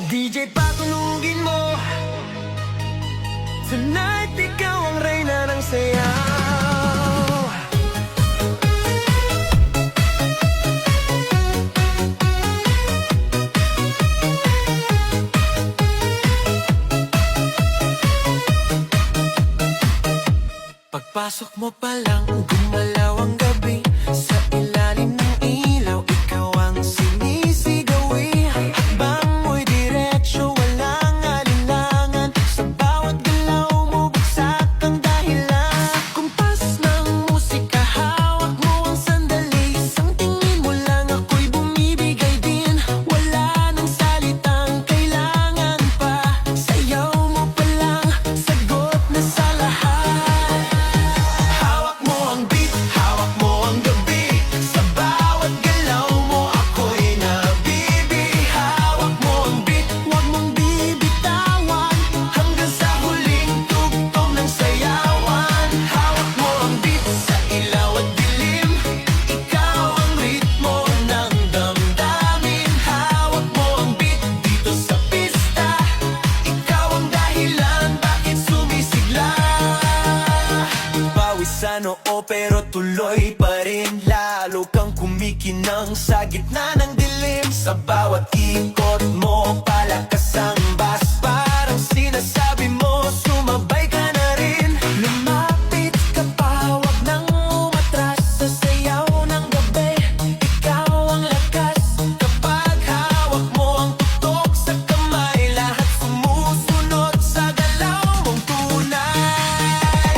DJ patulugin mo. Tonight, ikaw ang reyna ng sayaw. Pagpasok mo pa lang, gumalaw ang gabi. Sa ilalim ng ilaw, ikaw ang sinisigawi. Hakbang mo'y diretsyo, walang alinlangan. Sa bawat galaw mo, bagsak ang dahilan. Sa kumpas ng musika, hawak mo ang sandali. Isang tingin mo lang, ako'y bumibigay din. Wala nang salitang kailangan pa. Sayaw mo pa lang, sagot na sa lahat. Hawak mo ang beat, hawak mo ang gabi. Sa bawat galaw mo, ako'y nabibi. Hawak mo ang beat, huwag mong bibitawan. Hanggang sa huling tugtog ng sayawan. Hawak mo ang beat, sa ilaw at dilim. Ikaw ang ritmo ng damdamin. Hawak mo ang beat, dito sa pista. Ikaw ang dahilan, bakit sumisigla. Pawisan oo pero tuloy pa rin. Lalo kang kumikinang sa gitna ng dilim. Sa bawat ikot mo, palakas ang bass. Parang sinasabi mo, sumabay ka na rin. Lumapit ka pa, wag nang umatras. Sa sayaw ng gabi, ikaw ang lakas. Kapag hawak mo ang tutok sa kamay, lahat sumusunod sa galaw mong tunay.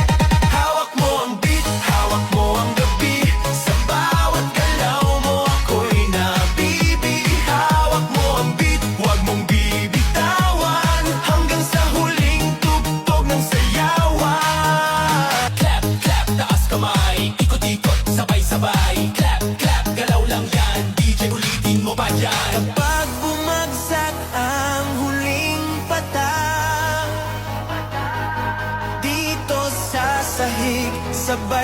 Hawak mo ang beat, hawak mo ang gabi. Sa bawat galaw mo, ako'y nabibi. Hawak mo ang beat, huwag mong bibitawan. Hanggang sa huling tugtog ng sayawan. Clap, clap, taas kamay. Ikot-ikot, sabay-sabay. Clap, clap, galaw lang yan. DJ ulitin mo pa dyan. Kapag bumagsak ang huling patak, dito sa sahig, sabay